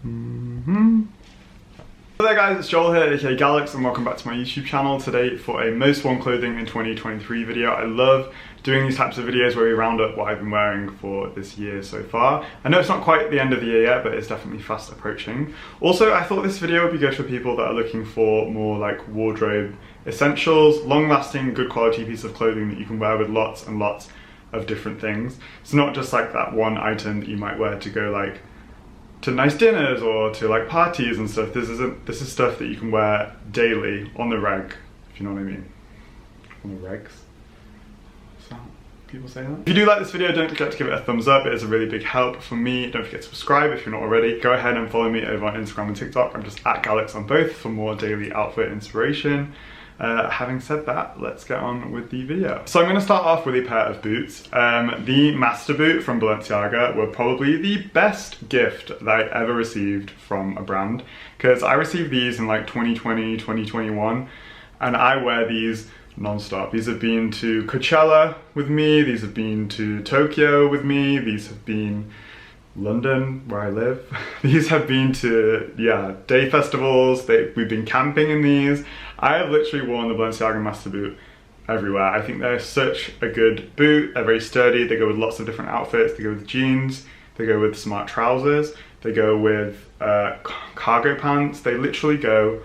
Hello there guys, it's Joel here, aka Gallucks, and welcome back to my YouTube channel today for a most worn clothing in 2023 video. I love doing these types of videos where we round up what I've been wearing for this year so far. I know it's not quite the end of the year yet, but it's definitely fast approaching. Also, I thought this video would be good for people that are looking for more like wardrobe essentials, long-lasting, good quality piece of clothing that you can wear with lots and lots of different things. It's not just like that one item that you might wear to go like to nice dinners or to like parties and stuff. This is stuff that you can wear daily on the reg, if you know what I mean. On the regs. Is that people say that? If you do like this video, don't forget to give it a thumbs up. It is a really big help for me. Don't forget to subscribe if you're not already. Go ahead and follow me over on Instagram and TikTok. I'm just at Gallucks on both for more daily outfit inspiration. Having said that, let's get on with the video. So I'm going to start off with a pair of boots. The Master Boot from Balenciaga were probably the best gift that I ever received from a brand, because I received these in like 2020, 2021, and I wear these non-stop. These have been to Coachella with me, these have been to Tokyo with me, these have been London, where I live. These have been to, yeah, day festivals. We've been camping in these. I have literally worn the Balenciaga Master Boot everywhere. I think they're such a good boot. They're very sturdy. They go with lots of different outfits. They go with jeans. They go with smart trousers. They go with cargo pants. They literally go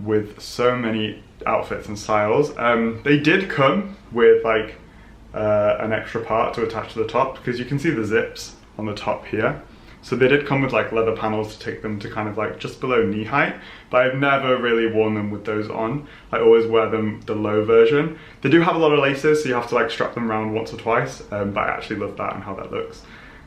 with so many outfits and styles. They did come with like an extra part to attach to the top, because you can see the zips on the top here. So they did come with like leather panels to take them to kind of like just below knee height, but I've never really worn them with those on. I always wear them the low version. They do have a lot of laces, so you have to like strap them around once or twice, but I actually love that and how that looks.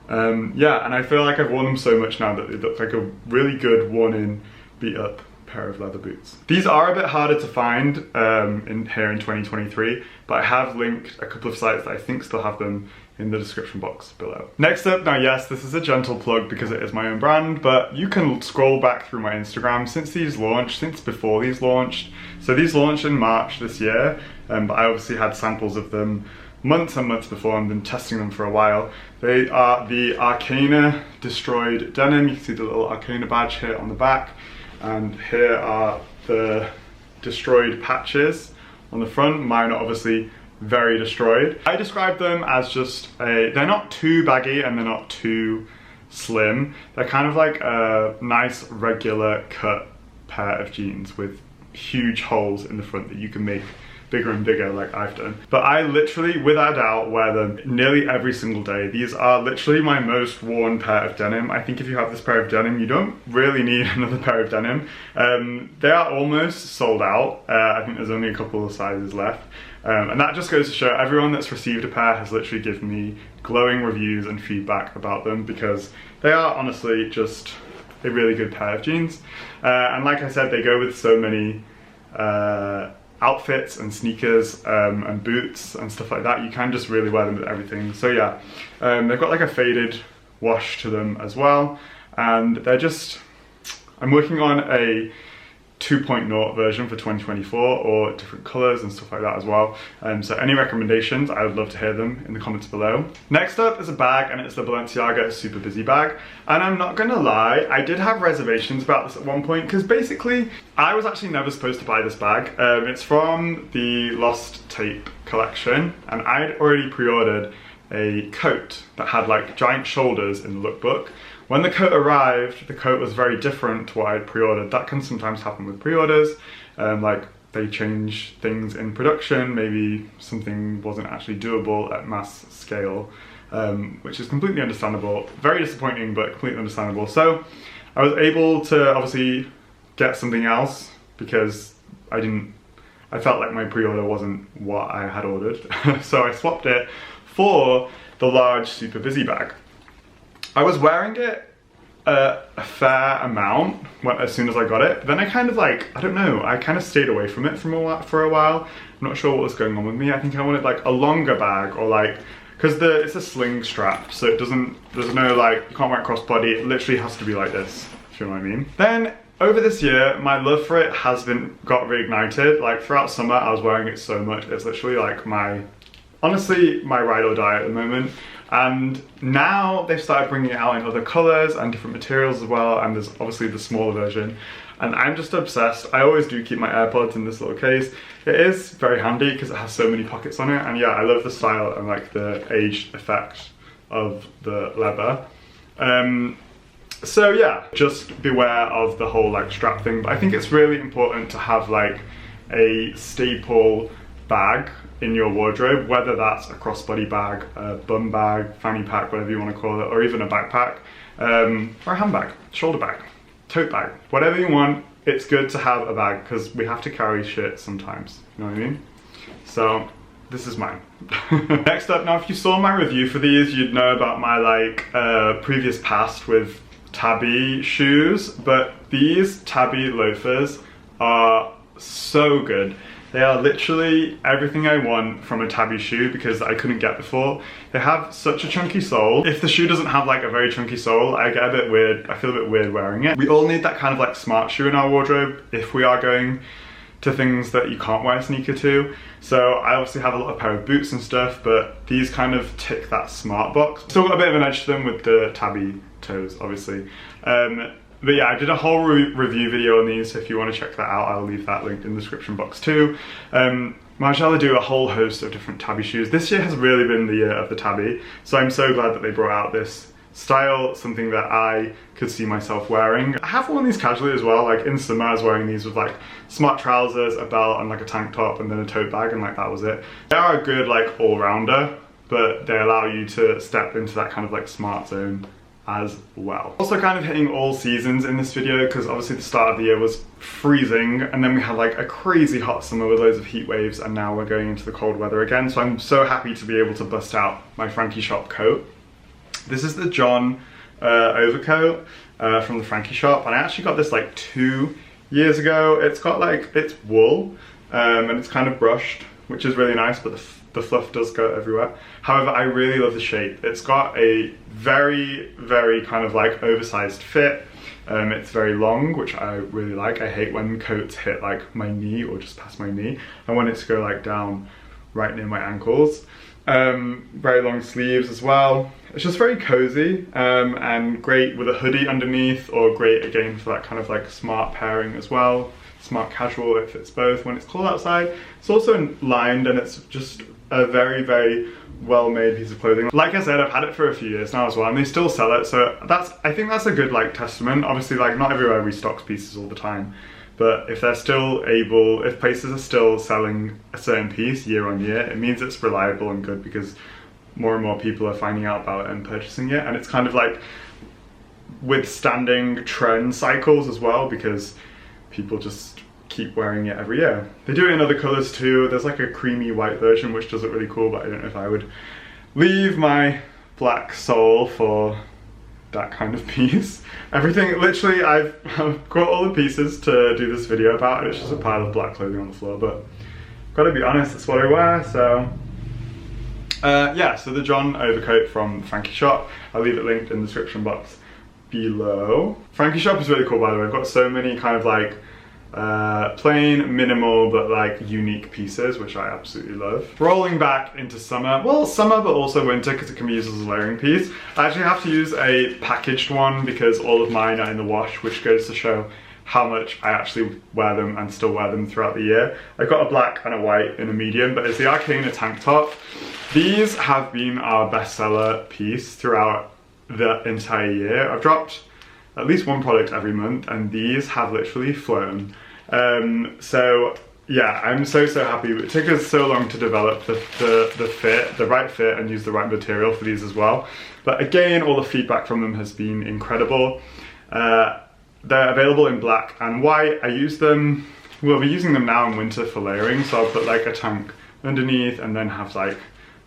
Yeah, and I feel like I've worn them so much now that they look like a really good worn in, beat up pair of leather boots. These are a bit harder to find here in 2023, but I have linked a couple of sites that I think still have them in the description box below. Next up, now yes, this is a gentle plug because it is my own brand, but you can scroll back through my Instagram since these launched, since before these launched. So these launched in March this year, but I obviously had samples of them months and months before and been testing them for a while. They are the Arcana Destroyed Denim. You can see the little Arcana badge here on the back, and here are the destroyed patches on the front. Mine are obviously very destroyed. I describe them as just they're not too baggy and they're not too slim. They're kind of like a nice regular cut pair of jeans with huge holes in the front that you can make bigger and bigger like I've done. But I literally, without doubt, wear them nearly every single day. These are literally my most worn pair of denim. I think if you have this pair of denim, you don't really need another pair of denim. They are almost sold out. I think there's only a couple of sizes left. And that just goes to show everyone that's received a pair has literally given me glowing reviews and feedback about them, because they are honestly just a really good pair of jeans. And like I said, they go with so many outfits and sneakers and boots and stuff like that. You can just really wear them with everything. So yeah, they've got like a faded wash to them as well, and they're just, I'm working on a 2.0 version for 2024 or different colors and stuff like that as well. So any recommendations, I would love to hear them in the comments below. Next up is a bag, and it's the Balenciaga Super Busy bag. And I'm not gonna lie, I did have reservations about this at one point, because basically I was actually never supposed to buy this bag. It's from the Lost Tape collection, and I'd already pre-ordered a coat that had like giant shoulders in the lookbook. When the coat arrived, the coat was very different to what I'd pre-ordered. That can sometimes happen with pre-orders. Like they change things in production, maybe something wasn't actually doable at mass scale, which is completely understandable. Very disappointing, but completely understandable. So I was able to obviously get something else, because I felt like my pre-order wasn't what I had ordered. So I swapped it for the large Super Busy bag. I was wearing it a fair amount as soon as I got it, but then I kind of like, I don't know, I kind of stayed away from it for a while. I'm not sure what was going on with me. I think I wanted like a longer bag, or like, because it's a sling strap, so it doesn't, there's no like, you can't wear it crossbody, it literally has to be like this, if you know what I mean. Then over this year, my love for it has got reignited. Like throughout summer, I was wearing it so much. It's literally like honestly, my ride or die at the moment. And now they've started bringing it out in other colors and different materials as well, and there's obviously the smaller version. And I'm just obsessed. I always do keep my AirPods in this little case. It is very handy because it has so many pockets on it, and yeah, I love the style and like the aged effect of the leather. So yeah, just beware of the whole like strap thing, but I think it's really important to have like a staple bag in your wardrobe, whether that's a crossbody bag, a bum bag, fanny pack, whatever you want to call it, or even a backpack, or a handbag, shoulder bag, tote bag, whatever you want. It's good to have a bag because we have to carry shit sometimes, you know what I mean? So this is mine. Next up, now if you saw my review for these, you'd know about my like previous past with tabby shoes, but these tabby loafers are so good. They are literally everything I want from a tabby shoe because I couldn't get before. They have such a chunky sole. If the shoe doesn't have like a very chunky sole, I get a bit weird. I feel a bit weird wearing it. We all need that kind of like smart shoe in our wardrobe if we are going to things that you can't wear a sneaker to. So I obviously have a lot of pair of boots and stuff, but these kind of tick that smart box. Still got a bit of an edge to them with the tabby toes, obviously. But yeah, I did a whole review video on these, so if you want to check that out, I'll leave that linked in the description box too. Marshall do a whole host of different tabby shoes. This year has really been the year of the tabby, so I'm so glad that they brought out this style, something that I could see myself wearing. I have worn these casually as well, like in summer I was wearing these with like smart trousers, a belt and like a tank top and then a tote bag, and like that was it. They are a good like all-rounder, but they allow you to step into that kind of like smart zone as well. Also kind of hitting all seasons in this video because obviously the start of the year was freezing and then we had like a crazy hot summer with loads of heat waves, and now we're going into the cold weather again. So I'm so happy to be able to bust out my Frankie Shop coat. This is the John overcoat from the Frankie Shop, and I actually got this like 2 years ago. It's got like, it's wool and it's kind of brushed, which is really nice, but the fluff does go everywhere. However, I really love the shape. It's got a very, very kind of like oversized fit. It's very long, which I really like. I hate when coats hit like my knee or just past my knee. I want it to go like down right near my ankles. Very long sleeves as well. It's just very cozy and great with a hoodie underneath, or great again for that kind of like smart pairing as well. Smart casual, it fits both when it's cold outside. It's also lined and it's just a very, very well-made piece of clothing. Like I said, I've had it for a few years now as well, and they still sell it, so I think that's a good like testament. Obviously, like not everywhere restocks pieces all the time, but if they're still able, if places are still selling a certain piece year on year, it means it's reliable and good because more and more people are finding out about it and purchasing it, and it's kind of like withstanding trend cycles as well because people just keep wearing it every year. They do it in other colors too. There's like a creamy white version which does look really cool, but I don't know if I would leave my black sole for that kind of piece. Everything, literally, I've got all the pieces to do this video about, and it's just a pile of black clothing on the floor, but gotta be honest, it's what I wear, so yeah, so the John overcoat from Frankie Shop, I'll leave it linked in the description box below. Frankie Shop is really cool, by the way. I've got so many kind of like plain, minimal, but like unique pieces, which I absolutely love. Rolling back into summer, well, summer but also winter because it can be used as a layering piece. I actually have to use a packaged one because all of mine are in the wash, which goes to show how much I actually wear them and still wear them throughout the year. I've got a black and a white in a medium, but it's the Arcana tank top. These have been our bestseller piece throughout the entire year. I've dropped at least one product every month, and these have literally flown. So yeah, I'm so happy. It took us so long to develop the fit, the right fit, and use the right material for these as well. But again, all the feedback from them has been incredible. They're available in black and white. I use them, we'll be using them now in winter for layering, so I'll put like a tank underneath and then have like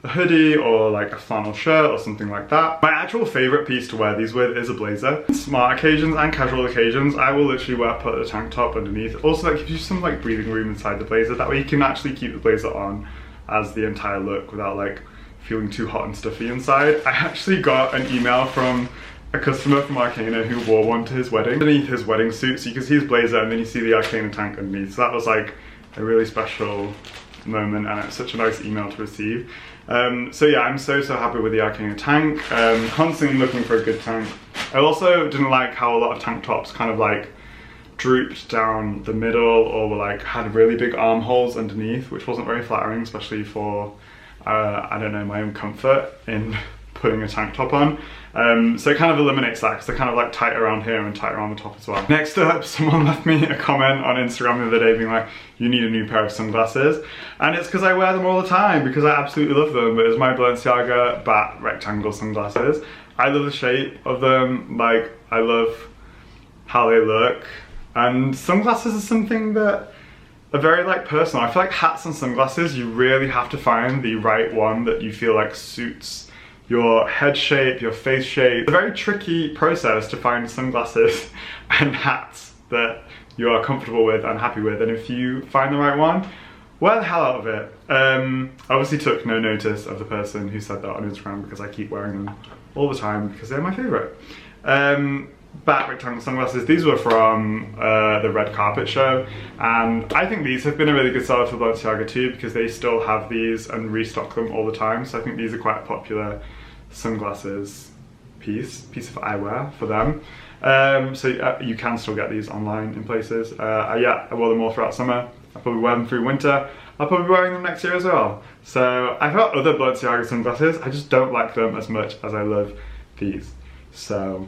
a hoodie or like a flannel shirt or something like that. My actual favorite piece to wear these with is a blazer. Smart occasions and casual occasions, I will literally put a tank top underneath. Also, that gives you some like breathing room inside the blazer. That way you can actually keep the blazer on as the entire look without like feeling too hot and stuffy inside. I actually got an email from a customer from Arcana who wore one to his wedding. Underneath his wedding suit, so you can see his blazer and then you see the Arcana tank underneath. So that was like a really special moment, and it's such a nice email to receive. So yeah, I'm so happy with the Arcana tank. Constantly looking for a good tank. I also didn't like how a lot of tank tops kind of like drooped down the middle or were like had really big armholes underneath, which wasn't very flattering, especially for I don't know, my own comfort in putting a tank top on. So it kind of eliminates that because they're kind of like tight around here and tight around the top as well. Next up, someone left me a comment on Instagram the other day being like, you need a new pair of sunglasses. And it's because I wear them all the time because I absolutely love them. But it's my Balenciaga bat rectangle sunglasses. I love the shape of them, like I love how they look. And sunglasses are something that are very like personal. I feel like hats and sunglasses, you really have to find the right one that you feel like suits your head shape, your face shape. It's a very tricky process to find sunglasses and hats that you are comfortable with and happy with. And if you find the right one, wear the hell out of it. I obviously took no notice of the person who said that on Instagram because I keep wearing them all the time because they're my favorite. Bat rectangle sunglasses, these were from the red carpet show, and I think these have been a really good seller for Balenciaga too because they still have these and restock them all the time. So I think these are quite a popular sunglasses piece of eyewear for them. So you can still get these online in places. Yeah, I wore them all throughout summer. I'll probably wear them through winter. I'll probably be wearing them next year as well. So I've got other Balenciaga sunglasses, I just don't like them as much as I love these. So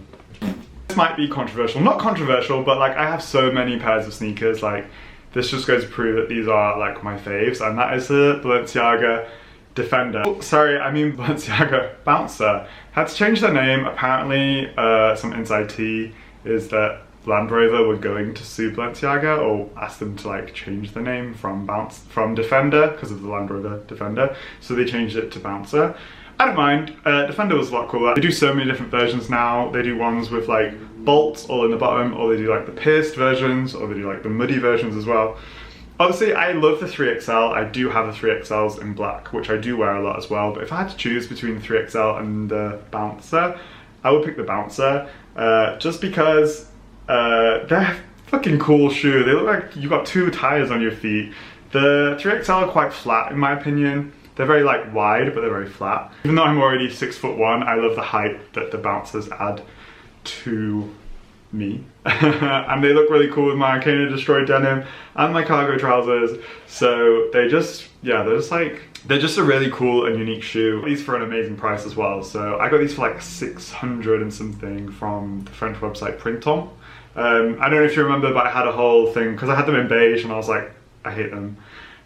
this might be controversial, not controversial, but like I have so many pairs of sneakers, like this just goes to prove that these are like my faves, and that is the Balenciaga Defender. Oh, sorry, I mean Balenciaga Bouncer. Had to change their name. Apparently some inside tea is that Land Rover were going to sue Balenciaga or ask them to like change the name from Defender because of the Land Rover Defender, so they changed it to Bouncer. I don't mind. Defender was a lot cooler. They do so many different versions now. They do ones with like bolts all in the bottom, or they do like the pierced versions, or they do like the muddy versions as well. Obviously, I love the 3XL. I do have the 3XLs in black, which I do wear a lot as well. But if I had to choose between the 3XL and the Bouncer, I would pick the Bouncer just because they're fucking cool shoe. They look like you got two tires on your feet. The 3XL are quite flat in my opinion. They're very like wide, but they're very flat. Even though I'm already 6'1", I love the height that the Bouncers add to me. And they look really cool with my Arcana Destroyed denim and my cargo trousers. So they just, yeah, they're just a really cool and unique shoe. These for an amazing price as well. So I got these for like 600 and something from the French website Printemps. I don't know if you remember, but I had a whole thing because I had them in beige and I was like, I hate them.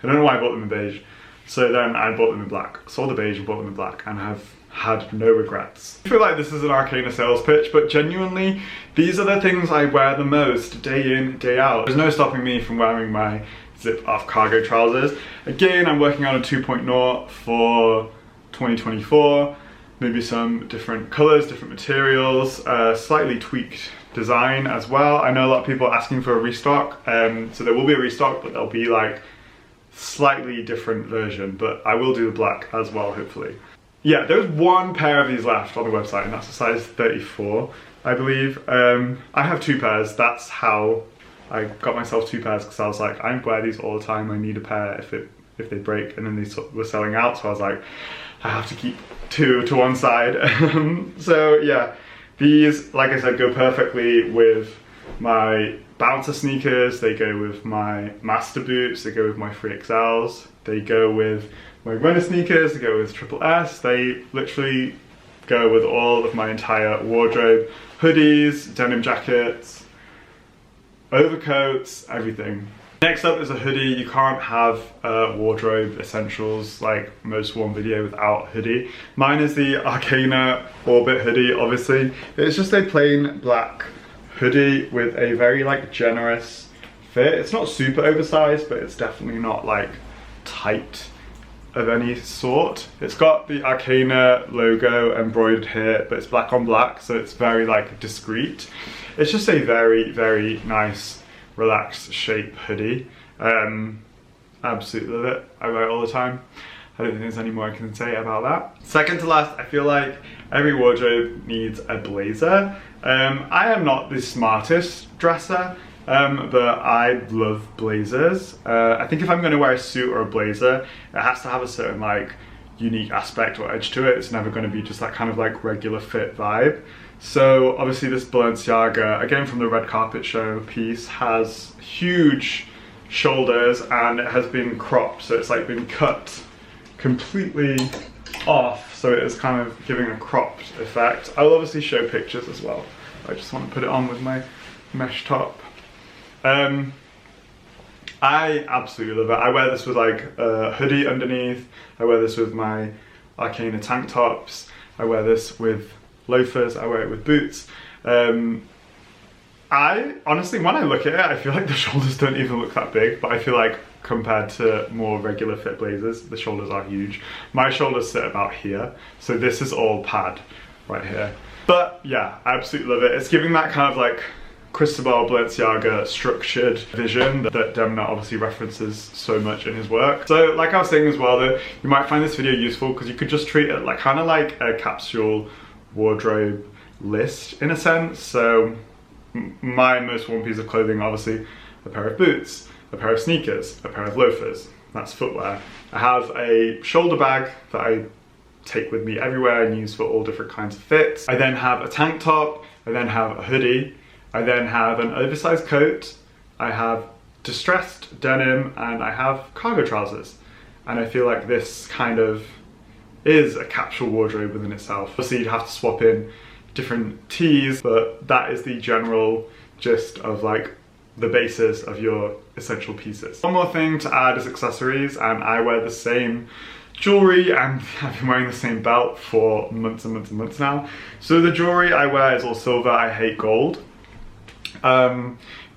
I don't know why I bought them in beige. So then I bought them in black, saw the beige and bought them in black, and have had no regrets. I feel like this is an Arcana sales pitch, but genuinely, these are the things I wear the most, day in, day out. There's no stopping me from wearing my zip-off cargo trousers. Again, I'm working on a 2.0 for 2024. Maybe some different colors, different materials, slightly tweaked design as well. I know a lot of people are asking for a restock, so there will be a restock, but there'll be like slightly different version, but I will do the black as well, hopefully. Yeah, there's one pair of these left on the website, and that's a size 34, I believe. I have two pairs. That's how I got myself two pairs, because I was like, I wear these all the time. I need a pair if they break, and then these were selling out, so I was like, I have to keep two to one side. So yeah, these, like I said, go perfectly with my Bouncer sneakers, they go with my Master boots, they go with my 3XLs, they go with my runner sneakers, they go with Triple S, they literally go with all of my entire wardrobe. Hoodies, denim jackets, overcoats, everything. Next up is a hoodie. You can't have wardrobe essentials like most one video without hoodie. Mine is the Arcana Orbit hoodie, obviously. It's just a plain black hoodie with a very like generous fit. It's not super oversized, but it's definitely not like tight of any sort. It's got the Arcana logo embroidered here, but it's black on black, so it's very like discreet. It's just a very, very nice relaxed shape hoodie. Absolutely love it. I wear it all the time. I don't think there's any more I can say about that. Second to last, I feel like every wardrobe needs a blazer. I am not the smartest dresser, but I love blazers. I think if I'm going to wear a suit or a blazer, it has to have a certain like unique aspect or edge to it. It's never going to be just that kind of like regular fit vibe. So obviously this Balenciaga, again from the red carpet show piece, has huge shoulders and it has been cropped, so it's like been cut completely off, so it is kind of giving a cropped effect. I'll obviously show pictures as well. I just want to put it on with my mesh top. I absolutely love it. I wear this with like a hoodie underneath. I wear this with my Arcana tank tops. I wear this with loafers. I wear it with boots. I honestly, when I look at it, I feel like the shoulders don't even look that big, but I feel like compared to more regular fit blazers, the shoulders are huge. My shoulders sit about here, so this is all pad right here. But yeah, I absolutely love it. It's giving that kind of like Cristobal Balenciaga structured vision that Demna obviously references so much in his work. So like I was saying as well, though, you might find this video useful because you could just treat it like kind of like a capsule wardrobe list in a sense. So my most worn piece of clothing, obviously, a pair of boots, a pair of sneakers, a pair of loafers. That's footwear. I have a shoulder bag that I take with me everywhere and use for all different kinds of fits. I then have a tank top, I then have a hoodie, I then have an oversized coat, I have distressed denim, and I have cargo trousers. And I feel like this kind of is a capsule wardrobe within itself. Obviously you'd have to swap in different tees, but that is the general gist of like the basis of your essential pieces. One more thing to add is accessories, and I wear the same jewelry and I've been wearing the same belt for months and months and months now. So the jewelry I wear is all silver. I hate gold.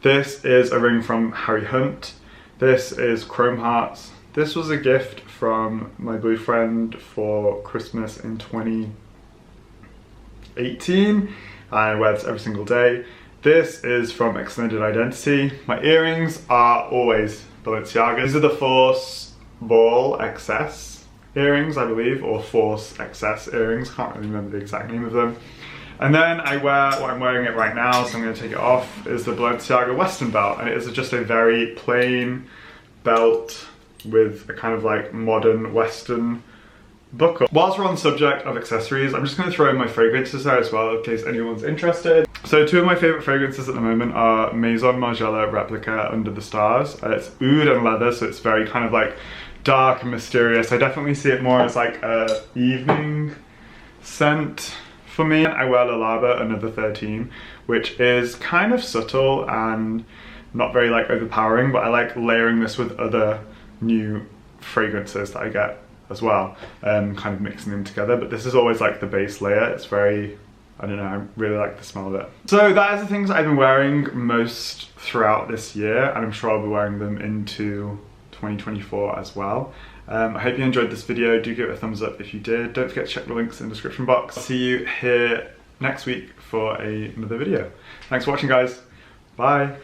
This is a ring from Harry Hunt. This is chrome hearts. This was a gift from my boyfriend for Christmas in 2018. I wear this every single day. This is from Extended Identity. My earrings are always Balenciaga. These are the Force Ball XS earrings, I believe, or Force XS earrings. Can't really remember the exact name of them. And then I wear, what I'm wearing it right now, so I'm going to take it off, is the Balenciaga Western belt. And it is just a very plain belt with a kind of like modern Western buckle. Whilst we're on the subject of accessories, I'm just going to throw in my fragrances there as well in case anyone's interested. So two of my favourite fragrances at the moment are Maison Margiela Replica Under the Stars. It's oud and leather, so it's very kind of like dark and mysterious. I definitely see it more as like a evening scent for me. I wear La Laba Another 13, which is kind of subtle and not very like overpowering, but I like layering this with other new fragrances that I get as well, kind of mixing them together. But this is always like the base layer. It's very, I don't know, I really like the smell of it. So that is the things I've been wearing most throughout this year, and I'm sure I'll be wearing them into 2024 as well. I hope you enjoyed this video. Do give it a thumbs up if you did. Don't forget to check the links in the description box. I'll see you here next week for another video. Thanks for watching, guys. Bye.